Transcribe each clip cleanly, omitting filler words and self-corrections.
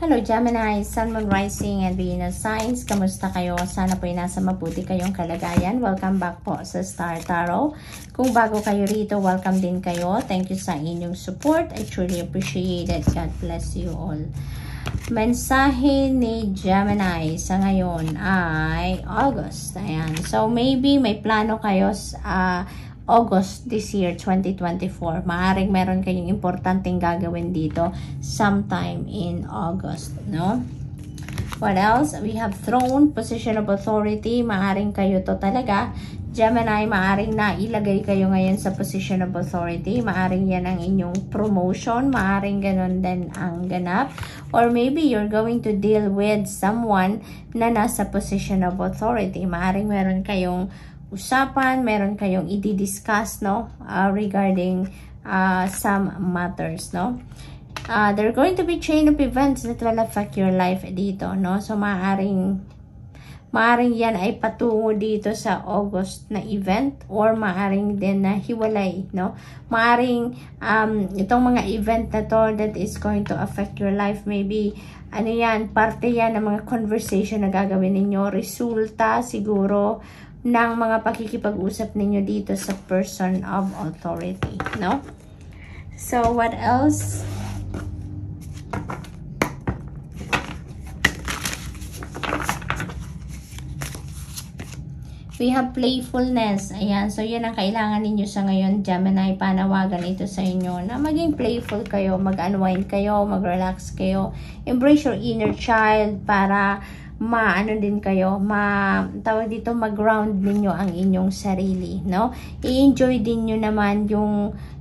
Hello Gemini, Sun, Moon, Rising, and Venus signs. Kamusta kayo? Sana po ay nasa mabuti kayong kalagayan. Welcome back po sa Star Tarot. Kung bago kayo rito, welcome din kayo. Thank you sa inyong support. I truly appreciate it. God bless you all. Mensahe ni Gemini sa ngayon ay August. Ayan. So maybe may plano kayo sa August this year, 2024. Maaring meron kayong importanteng gagawin dito sometime in August, no? What else? We have Throne, position of authority. Maaring kayo to talaga. Gemini, maaring nailagay kayo ngayon sa position of authority. Maaring yan ang inyong promotion. Maaring ganon din ang ganap. Or maybe you're going to deal with someone na nasa position of authority. Maaring meron kayong usapan, meron kayong i-discuss, no? Regarding some matters, no? There are going to be chain of events that will affect your life dito, no? So, maaring yan ay patungo dito sa August na event or maaring din na hiwalay, no? Maaring itong mga event na to that is going to affect your life, maybe ano yan, parte yan ng mga conversation na gagawin ninyo, resulta siguro ng mga pakikipag-usap ninyo dito sa person of authority, no? So, what else? We have playfulness. Ayan. So, yan ang kailangan ninyo sa ngayon, Gemini. Panawagan ito sa inyo na maging playful kayo, mag-unwind kayo, mag-relax kayo. Embrace your inner child para ano din kayo, tawag dito, mag-ground ninyo ang inyong sarili, no? I-enjoy din nyo naman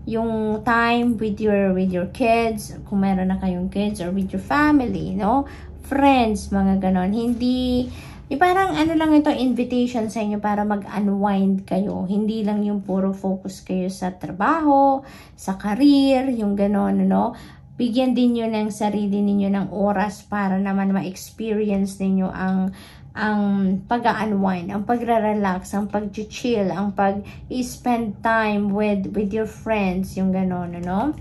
yung time with your kids, kung meron na kayong kids, or with your family, no? Friends, mga ganon. Hindi, parang ano lang ito, invitation sa inyo para mag-unwind kayo. Hindi lang yung puro focus kayo sa trabaho, sa career, yung ganon, no? Bigyan din nyo ng sarili ninyo ng oras para naman ma-experience ninyo ang pag-unwind, ang pag-relax, ang pag-chill, ang pag-spend time with your friends, yung gano'n, no?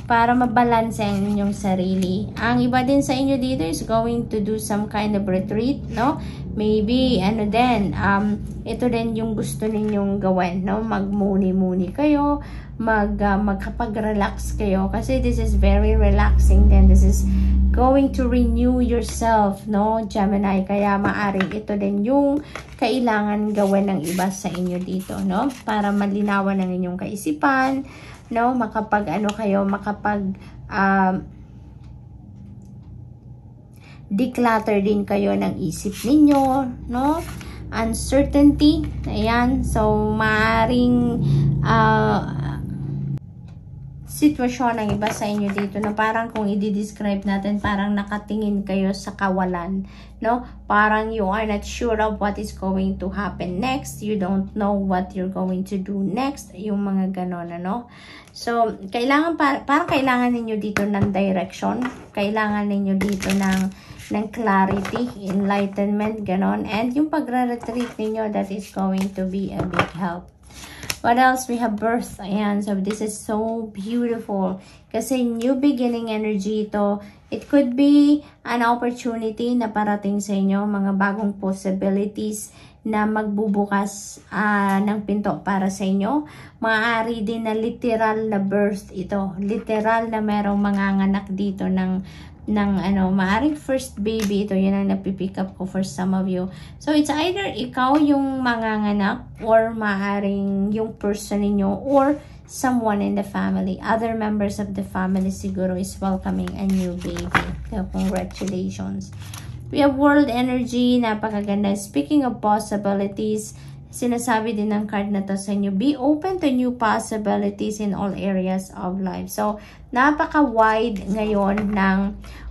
Para mabalance ang inyong sarili. Ang iba din sa inyo dito is going to do some kind of retreat, no? Maybe, ano din, ito din yung gusto ninyong gawin, no? Magmuni-muni kayo, magkapag-relax kayo. Kasi this is very relaxing then. This is going to renew yourself, no, Gemini? Kaya maaring ito din yung kailangan gawin ng iba sa inyo dito, no? Para malinawan ang inyong kaisipan, no? Declutter din kayo ng isip ninyo, no? Uncertainty, ayan. So, maaring sitwasyon ng iba sa inyo dito na parang kung i-describe natin, parang nakatingin kayo sa kawalan, no? Parang you are not sure of what is going to happen next. You don't know what you're going to do next. Yung mga ganon, ano? So, parang kailangan ninyo dito ng direction. Kailangan ninyo dito ng clarity, enlightenment, ganon. And yung pagre-retreat ninyo, that is going to be a big help. What else? We have birth. Ayan. So, this is so beautiful. Kasi new beginning energy ito. It could be an opportunity na parating sa inyo. Mga bagong possibilities na magbubukas ng pinto para sa inyo. Maaari din na literal na birth ito. Literal na merong manganganak dito ng maaring first baby ito. Yan ang napipick up ko for some of you. So, it's either ikaw yung manganganak or maaring yung person ninyo or someone in the family. Other members of the family siguro is welcoming a new baby. So, congratulations. We have world energy. Napakaganda. Speaking of possibilities, sinasabi din ng card na to sa inyo, be open to new possibilities in all areas of life. So, napaka-wide ngayon ng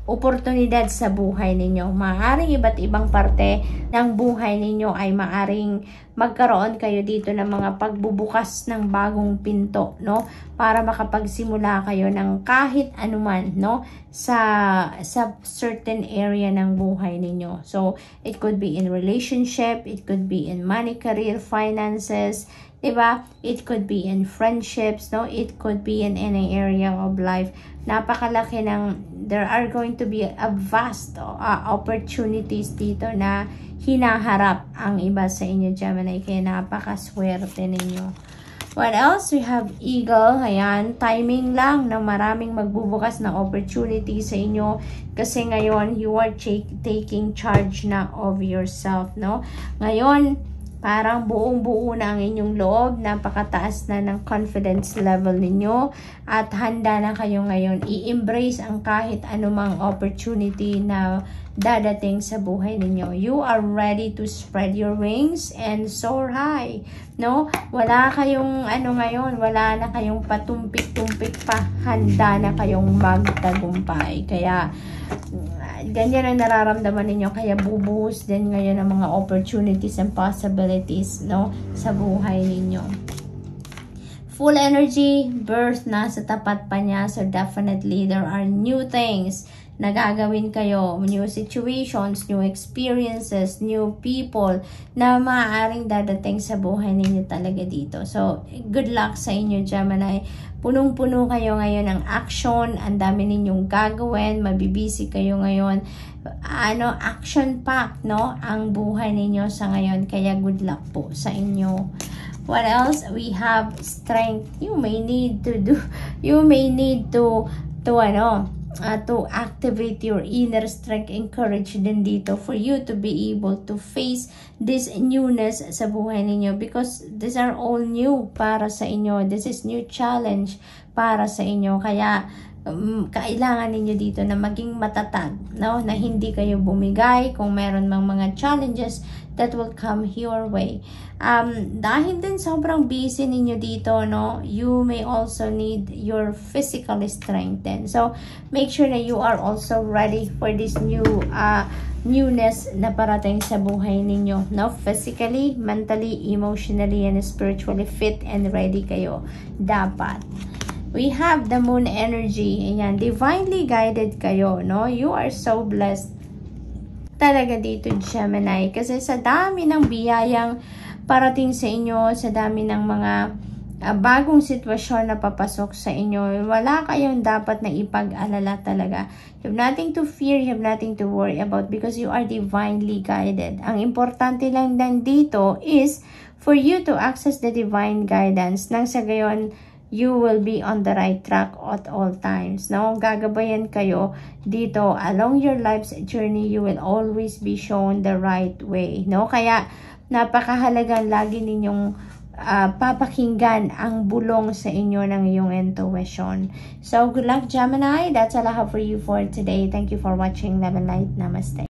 oportunidad sa buhay ninyo. Maaring iba't ibang parte ng buhay ninyo ay maaring magkaroon kayo dito ng mga pagbubukas ng bagong pinto, no? Para makapagsimula kayo ng kahit anuman, no? Sa certain area ng buhay ninyo. So, it could be in relationship, it could be in money, career, finances, diba? It could be in friendships, no? It could be in any area of life. napakalaki there are going to be a vast opportunities dito na hinaharap ang iba sa inyo, Gemini. Kaya napakaswerte ninyo. What else? We have Eagle. Ayan, timing lang na maraming magbubukas na opportunity sa inyo kasi ngayon you are taking charge na of yourself, no? Ngayon, parang buong-buo na ang inyong loob, napakataas na ng confidence level ninyo at handa na kayo ngayon i-embrace ang kahit anumang opportunity na dadating sa buhay ninyo. You are ready to spread your wings and soar high, no? Wala kayong ngayon, wala na kayong patumpik-tumpik pa, handa na kayong magtagumpay. Kaya ganyan ang nararamdaman ninyo, kaya bubuhos din ngayon ang mga opportunities and possibilities, no, sa buhay ninyo. Full energy, birth nasa tapat pa niya, so definitely there are new things na gagawin kayo, new situations, new experiences, new people na maaaring dadating sa buhay ninyo talaga dito. So, good luck sa inyo, Gemini. Punong-puno kayo ngayon ng action, ang dami ninyong gagawin, mabibisi kayo ngayon. Action-packed, no, ang buhay ninyo sa ngayon, kaya good luck po sa inyo. What else? We have strength. You may need to activate your inner strength and courage din dito for you to be able to face this newness sa buhay ninyo, because these are all new para sa inyo. This is new challenge para sa inyo. Kaya kailangan ninyo dito na maging matatag, no? Na hindi kayo bumigay kung meron mang mga challenges that will come your way. Dahil din sobrang busy ninyo dito, no? You may also need your physical strength then. So, make sure na you are also ready for this newness na parating sa buhay ninyo, no? Physically, mentally, emotionally, and spiritually fit and ready kayo. Dapat. We have the moon energy. Ayan, divinely guided kayo, no? You are so blessed talaga dito, Gemini. Kasi sa dami ng biyayang parating sa inyo, sa dami ng mga bagong sitwasyon na papasok sa inyo, wala kayong dapat na ipag-alala talaga. You have nothing to fear, you have nothing to worry about because you are divinely guided. Ang importante lang dito is for you to access the divine guidance nang sa gayon you will be on the right track at all times. No? Gagabayan kayo dito. Along your life's journey, you will always be shown the right way. No? Kaya, napakahalagang lagi ninyong papakinggan ang bulong sa inyo ng iyong intuition. So, good luck, Gemini. That's all I have for you for today. Thank you for watching. Love and light. Namaste.